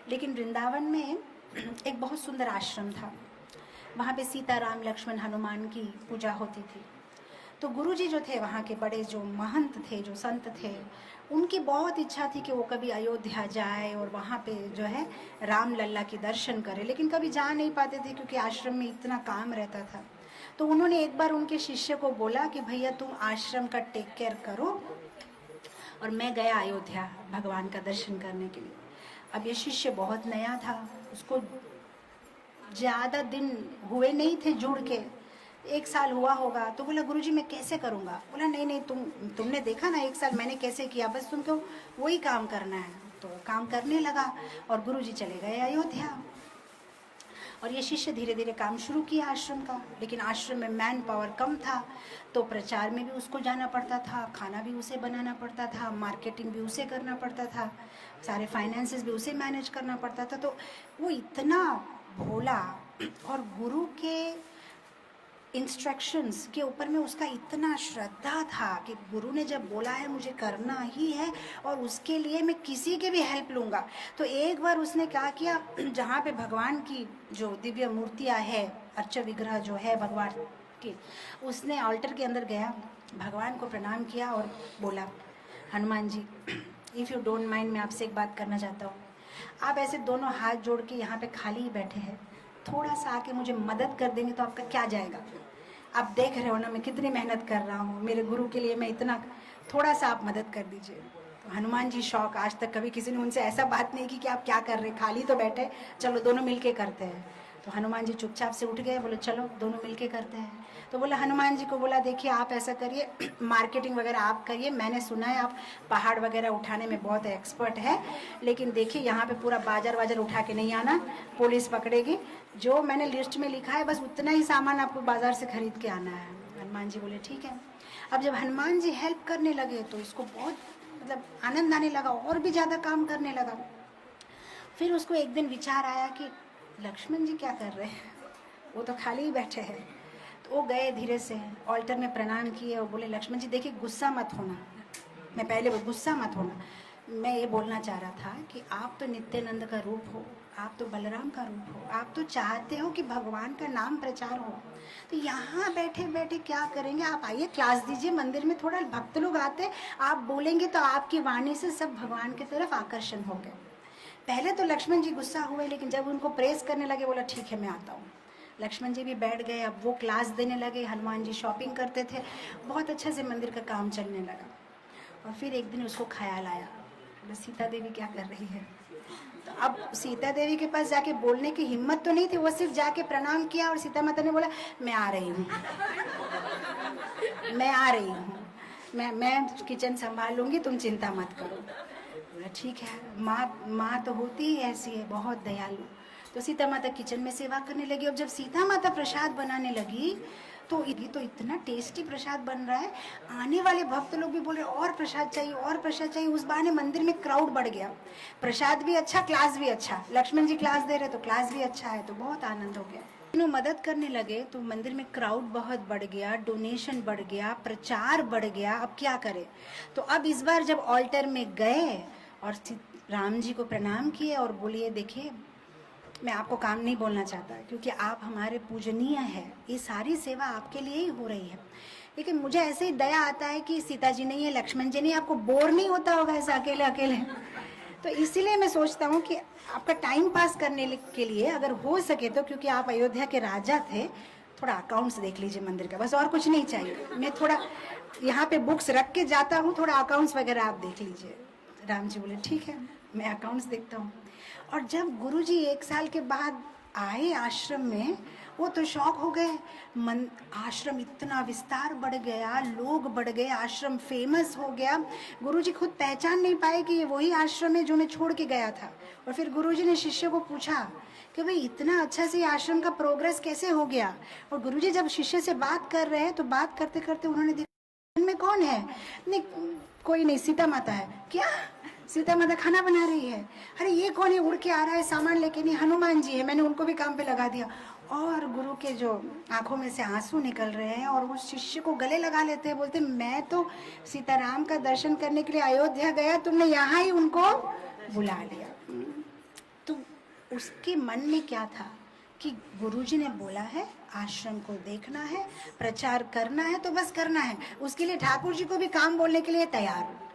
लेकिन वृंदावन में एक बहुत सुंदर आश्रम था। वहाँ पे सीता, राम, लक्ष्मण, हनुमान की पूजा होती थी। तो गुरुजी जो थे वहाँ के बड़े जो महंत थे, जो संत थे, उनकी बहुत इच्छा थी कि वो कभी अयोध्या जाए और वहाँ पे जो है राम लल्ला के दर्शन करे, लेकिन कभी जा नहीं पाते थे क्योंकि आश्रम में इतना काम रहता था। तो उन्होंने एक बार उनके शिष्य को बोला कि भैया तुम आश्रम का टेक केयर करो और मैं गया अयोध्या भगवान का दर्शन करने के लिए। अब ये शिष्य बहुत नया था, उसको ज़्यादा दिन हुए नहीं थे जुड़ के, 1 साल हुआ होगा। तो बोला गुरुजी मैं कैसे करूँगा? बोला नहीं नहीं, तुमने देखा ना 1 साल मैंने कैसे किया, बस तुमको वही काम करना है। तो काम करने लगा और गुरुजी चले गए अयोध्या। और ये शिष्य धीरे धीरे काम शुरू किया आश्रम का, लेकिन आश्रम में मैन पावर कम था, तो प्रचार में भी उसको जाना पड़ता था, खाना भी उसे बनाना पड़ता था, मार्केटिंग भी उसे करना पड़ता था, सारे फाइनेंसेस भी उसे मैनेज करना पड़ता था। तो वो इतना भोला और गुरु के इंस्ट्रक्शंस के ऊपर में उसका इतना श्रद्धा था कि गुरु ने जब बोला है मुझे करना ही है और उसके लिए मैं किसी के भी हेल्प लूँगा। तो एक बार उसने क्या किया, जहाँ पे भगवान की जो दिव्य मूर्तियाँ है, अर्च विग्रह जो है भगवान की, उसने ऑल्टर के अंदर गया, भगवान को प्रणाम किया और बोला Hanuman ji if you don't mind, मैं आपसे एक बात करना चाहता हूँ। आप ऐसे दोनों हाथ जोड़ के यहाँ पे खाली ही बैठे हैं, थोड़ा सा आके मुझे मदद कर देंगे तो आपका क्या जाएगा? आप देख रहे हो ना मैं कितनी मेहनत कर रहा हूँ मेरे गुरु के लिए, मैं इतना, थोड़ा सा आप मदद कर दीजिए। तो हनुमान जी शौक, आज तक कभी किसी ने उनसे ऐसा बात नहीं की कि आप क्या कर रहे, खाली तो बैठे, चलो दोनों मिलके करते हैं। तो हनुमान जी चुपचाप से उठ गए, बोले चलो दोनों मिलके करते हैं। तो बोला हनुमान जी को बोला देखिए आप ऐसा करिए, मार्केटिंग वगैरह आप करिए, मैंने सुना है आप पहाड़ वगैरह उठाने में बहुत एक्सपर्ट है, लेकिन देखिए यहाँ पे पूरा बाजार वाजार उठा के नहीं आना, पुलिस पकड़ेगी। जो मैंने लिस्ट में लिखा है बस उतना ही सामान आपको बाजार से खरीद के आना है। हनुमान जी बोले ठीक है। अब जब हनुमान जी हेल्प करने लगे तो इसको बहुत मतलब आनंद आने लगा, और भी ज़्यादा काम करने लगा। फिर उसको एक दिन विचार आया कि लक्ष्मण जी क्या कर रहे हैं, वो तो खाली ही बैठे हैं। तो वो गए धीरे से ऑल्टर में प्रणाम किए और बोले लक्ष्मण जी देखिए गुस्सा मत होना, मैं पहले गुस्सा मत होना, मैं ये बोलना चाह रहा था कि आप तो नित्यानंद का रूप हो, आप तो बलराम का रूप हो, आप तो चाहते हो कि भगवान का नाम प्रचार हो, तो यहाँ बैठे बैठे क्या करेंगे? आप आइए क्लास दीजिए, मंदिर में थोड़ा भक्त लोग आते, आप बोलेंगे तो आपकी वाणी से सब भगवान की तरफ आकर्षण हो गए। पहले तो लक्ष्मण जी गुस्सा हुए, लेकिन जब उनको प्रेस करने लगे बोला ठीक है मैं आता हूँ। लक्ष्मण जी भी बैठ गए, अब वो क्लास देने लगे, हनुमान जी शॉपिंग करते थे, बहुत अच्छे से मंदिर का काम चलने लगा। और फिर एक दिन उसको ख्याल आया, बोला सीता देवी क्या कर रही है? तो अब सीता देवी के पास जाके बोलने की हिम्मत तो नहीं थी, वो सिर्फ जाके प्रणाम किया और सीता माता ने बोला मैं आ रही हूँ, मैं आ रही हूँ, मैं किचन संभाल लूँगी, तुम चिंता मत करो। बोला ठीक है, माँ तो होती ही ऐसी है, बहुत दयालु। तो सीता माता किचन में सेवा करने लगी। अब जब सीता माता प्रसाद बनाने लगी तो ये तो इतना टेस्टी प्रसाद बन रहा है, आने वाले भक्त लोग भी बोल रहे और प्रसाद चाहिए और प्रसाद चाहिए। उस बहाने मंदिर में क्राउड बढ़ गया, प्रसाद भी अच्छा, क्लास भी अच्छा, लक्ष्मण जी क्लास दे रहे तो क्लास भी अच्छा है, तो बहुत आनंद हो गया। तीनों मदद करने लगे तो मंदिर में क्राउड बहुत बढ़ गया, डोनेशन बढ़ गया, प्रचार बढ़ गया। अब क्या करें? तो अब इस बार जब ऑल्टर में गए और राम जी को प्रणाम किए और बोलिए देखिए मैं आपको काम नहीं बोलना चाहता क्योंकि आप हमारे पूजनीय हैं, ये सारी सेवा आपके लिए ही हो रही है, लेकिन मुझे ऐसे ही दया आता है कि सीता जी नहीं है, लक्ष्मण जी नहीं, आपको बोर नहीं होता होगा ऐसे अकेले अकेले, तो इसीलिए मैं सोचता हूँ कि आपका टाइम पास करने के लिए अगर हो सके तो, क्योंकि आप अयोध्या के राजा थे, थोड़ा अकाउंट्स देख लीजिए मंदिर का, बस और कुछ नहीं चाहिए। मैं थोड़ा यहाँ पे बुक्स रख के जाता हूँ, थोड़ा अकाउंट्स वगैरह आप देख लीजिए। राम जी बोले ठीक है मैं अकाउंट्स देखता हूँ। और जब गुरुजी 1 साल के बाद आए आश्रम में, वो तो शौक हो गए, आश्रम इतना विस्तार बढ़ गया, लोग बढ़ गए, आश्रम फेमस हो गया। गुरुजी खुद पहचान नहीं पाए कि ये वही आश्रम है जो मैं छोड़ के गया था। और फिर गुरुजी ने शिष्य को पूछा कि भाई इतना अच्छा से आश्रम का प्रोग्रेस कैसे हो गया? और गुरुजी जब शिष्य से बात कर रहे हैं तो बात करते करते उन्होंने देखा में कौन है? नहीं कोई नहीं, सीता माता है। क्या? सीता माता खाना बना रही है? अरे ये कौन है उड़ के आ रहा है सामान लेके? नहीं हनुमान जी है, मैंने उनको भी काम पे लगा दिया। और गुरु के जो आंखों में से आंसू निकल रहे हैं और वो शिष्य को गले लगा लेते हैं, बोलते मैं तो सीताराम का दर्शन करने के लिए अयोध्या गया, तुमने यहाँ ही उनको बुला लिया। तो उसके मन में क्या था कि गुरुजी ने बोला है आश्रम को देखना है, प्रचार करना है, तो बस करना है, उसके लिए ठाकुर जी को भी काम बोलने के लिए तैयार हूँ।